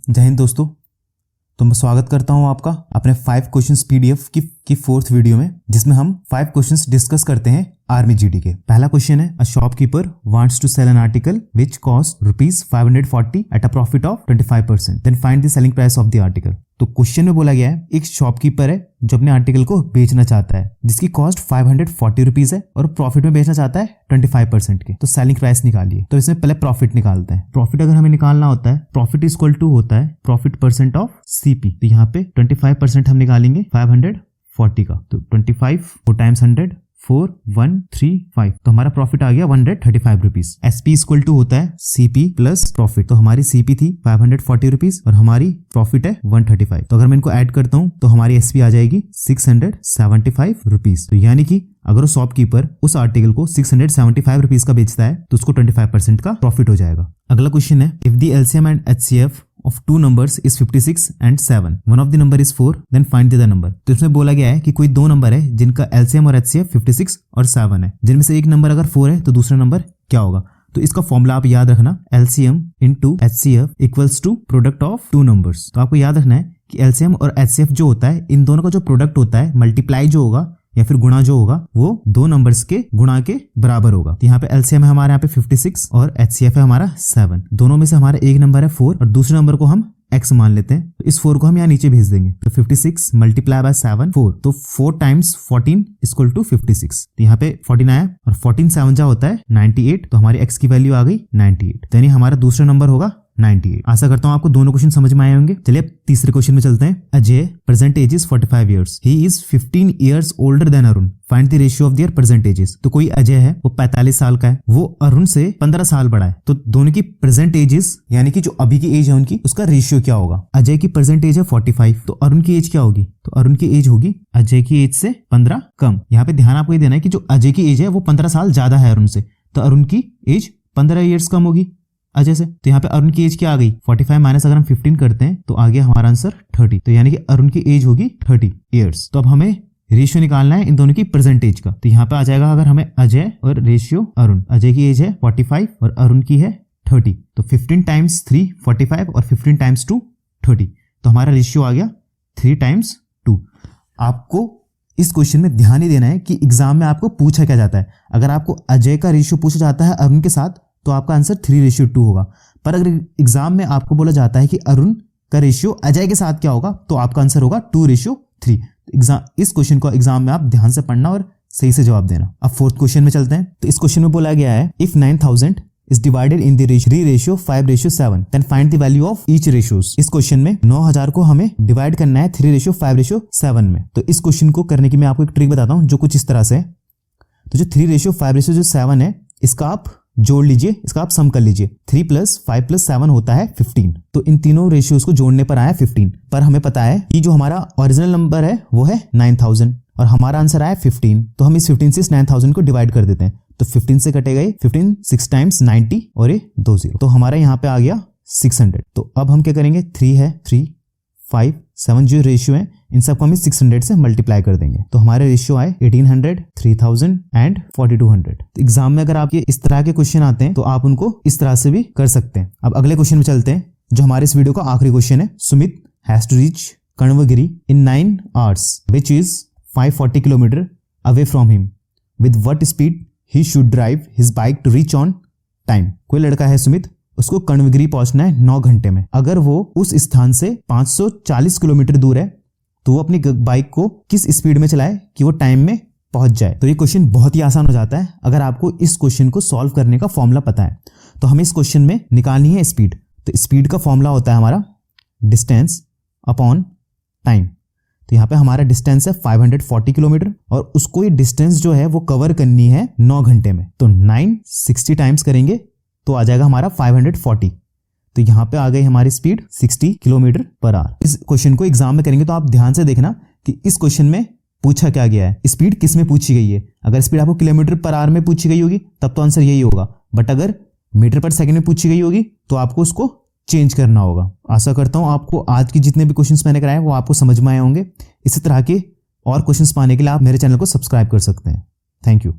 जय हिंद दोस्तों। तो मैं स्वागत करता हूं आपका अपने 5 क्वेश्चंस पीडीएफ की 4th वीडियो में, जिसमें हम 5 क्वेश्चंस डिस्कस करते हैं आर्मी जीडी के। पहला क्वेश्चन है, a shopkeeper wants to sell an article which cost ₹540 at a profit of 25%, then find the selling price of the article. तो क्वेश्चन में बोला गया है, एक शॉपकीपर है जो अपने आर्टिकल को बेचना चाहता है जिसकी कॉस्ट 540 रुपीज है और प्रॉफिट में बेचना चाहता है 25% के। तो सेलिंग प्राइस निकालिए। तो इसमें पहले प्रॉफिट निकालते हैं। प्रॉफिट अगर हमें निकालना होता है, प्रॉफिट इक्वल टू होता है प्रॉफिट परसेंट ऑफ सीपी। तो यहाँ पे 25% हम निकालेंगे 540 का। तो 25 टाइम्स 100 4135, तो हमारा प्रॉफिट आ गया 135 रुपीज। एसपी इक्वल टू होता है सीपी प्लस प्रॉफिट। तो हमारी सीपी थी 540 रुपीज और हमारी प्रॉफिट है 135। तो अगर मैं इनको ऐड करता हूं तो हमारी एसपी आ जाएगी 675 रुपीज। तो यानी कि अगर शॉपकीपर उस आर्टिकल को 675 रुपीज का बेचता है तो उसको 25% का प्रॉफिट हो जाएगा। अगला क्वेश्चन है, if the LCM and HCF of two numbers is 56 and 7. One of the number is 4, then find the other number. तो इसमें बोला गया है कि कोई दो नंबर है जिनका LCM और HCF 56 और 7 है, जिनमें से एक नंबर अगर 4 है तो दूसरा नंबर क्या होगा। तो इसका फॉर्मूला आप याद रखना, LCM into HCF equals to product of two numbers. तो आपको याद रखना है कि LCM और HCF जो होता है, इन दोनों का जो प्रोडक्ट होता है, मल्टीप्लाई जो होगा या फिर गुणा जो होगा, वो दो नंबर्स के गुणा के बराबर होगा। तो यहाँ पे LCM है हमारे यहाँ पे 56 और HCF है हमारा 7। दोनों में से हमारा एक नंबर है 4 और दूसरे नंबर को हम x मान लेते हैं। तो इस 4 को हम यहाँ नीचे भेज देंगे। तो 56 मल्टीप्लाई बाय 7 4, तो 4 टाइम्स 14 इक्वल टू 56। तो यहाँ पे 14 आया और 14 7 जा होता है 98। तो हमारी x की वैल्यू आ गई 98। तो यानी हमारा दूसरा नंबर होगा 98। आशा करता हूं आपको दोनों क्वेश्चन समझ में आए होंगे। चलिए अब तीसरे क्वेश्चन में चलते हैं। Ajay present age is 45 years, he is 15 years older than Arun, find the ratio of their present ages. तो कोई अजय है, वो 45 साल का है, वो अरुण से 15 साल बड़ा है। तो दोनों की प्रेजेंट एजेस यानी कि जो अभी की एज है उनकी, उसका रेशियो क्या होगा। अजय की प्रेजेंट एज है 45, तो अरुण की एज क्या होगी। तो अरुण की एज होगी अजय की एज से 15 कम। यहाँ पे ध्यान आपको ये देना है कि जो अजय की एज है वो 15 साल ज्यादा है अरुण से, तो अरुण की एज 15 ईयर्स कम होगी अजय से। तो यहाँ पे अरुण की एज क्या आ गई 45 माइनस अगर हम 15 करते हैं तो आ गया हमारा आंसर 30। तो यानी कि अरुण की एज होगी 30 ईयर्स। तो अब हमें रेशियो निकालना है इन दोनों की प्रेजेंट एज का। तो यहाँ पे आ जाएगा, अगर हमें अजय और रेशियो अरुण, अजय की एज है 45 और अरुण की है 30, तो 15 टाइम्स 3 45 और 15 टाइम्स 2 30। तो हमारा रेशियो आ गया 3 टाइम्स 2। आपको इस क्वेश्चन में ध्यान ही देना है कि एग्जाम में आपको पूछा क्या जाता है। अगर आपको अजय का रेशियो पूछा जाता है अरुण के साथ तो आपका आंसर 3:2 होगा। पर अगर एग्जाम में आपको बोला जाता है कि अरुण का रेशियो अजय के साथ क्या होगा, तो आपका आंसर होगा 2:3। एग्जाम इस क्वेश्चन को एग्जाम में आप ध्यान से पढ़ना और सही से जवाब देना। अब 4th क्वेश्चन में चलते हैं। तो इस क्वेश्चन में बोला गया है, if 9000 is divided in the ratio 5:7, then find the value of each ratios। इस क्वेश्चन में 9000 को हमें डिवाइड करना है 3:5:7 में। तो इस क्वेश्चन को करने की मैं आपको एक ट्रिक बताता हूं जो कुछ इस तरह से है। तो जो 3:5:7 है, इसका आप जोड़ लीजिए, इसका आप सम कर लीजिए। 3 + 5 + 7 होता है 15। तो इन तीनों रेशियोज को जोड़ने पर आया 15। पर हमें पता है कि जो हमारा ओरिजिनल नंबर है वो है 9000 और हमारा आंसर आया 15। तो हम इस 15 से इस 9000 को डिवाइड कर देते हैं। तो 15 से कटेगा ये 15 6 टाइम्स 90 और ये 2 0। तो हमारा यहाँ पे आ गया 600। तो अब हम क्या करेंगे, 3 है 3 5 7 जो रेशियो है, इन सबको हम 600 से मल्टीप्लाई कर देंगे। तो हमारे रेशियो आए 1800 3000 एंड 4200। तो एग्जाम में अगर आपके इस तरह के क्वेश्चन आते हैं तो आप उनको इस तरह से भी कर सकते हैं। अब अगले क्वेश्चन में चलते हैं, जो हमारे इस वीडियो का आखिरी क्वेश्चन है। Sumit has to reach Karnavagiri in 9 hours which is 540 kilometre away from him, with what speed he should drive his bike to reach on time. कोई लड़का है सुमित, उसको कर्णवगिरी पहुंचना है 9 घंटे में। अगर वो उस स्थान से 540 किलोमीटर दूर है तो वो अपनी बाइक को किस स्पीड में चलाए कि वो टाइम में पहुंच जाए। तो ये क्वेश्चन बहुत ही आसान हो जाता है अगर आपको इस क्वेश्चन को सॉल्व करने का फॉर्मूला पता है। तो हमें इस क्वेश्चन में निकालनी है स्पीड। तो स्पीड का फॉर्मूला होता है हमारा डिस्टेंस अपॉन टाइम। तो यहाँ पे हमारा डिस्टेंस है 540 किलोमीटर और उसको ये डिस्टेंस जो है वो कवर करनी है 9 घंटे में। तो 9 60 टाइम्स करेंगे तो आ जाएगा हमारा 540। तो यहाँ पे आ गई हमारी स्पीड 60 किलोमीटर पर आवर। इस क्वेश्चन को एग्जाम में करेंगे तो आप ध्यान से देखना कि इस क्वेश्चन में पूछा क्या गया है, स्पीड किस में पूछी गई है। अगर स्पीड आपको किलोमीटर पर आवर में पूछी गई होगी तब तो आंसर यही होगा, बट अगर मीटर पर सेकंड में पूछी गई होगी तो आपको उसको चेंज करना होगा। आशा करता हूं आपको आज की जितने भी क्वेश्चंस मैंने कराए वो आपको समझ में आए होंगे। इसी तरह के और क्वेश्चंस पाने के लिए आप मेरे चैनल को सब्सक्राइब कर सकते हैं। Thank you.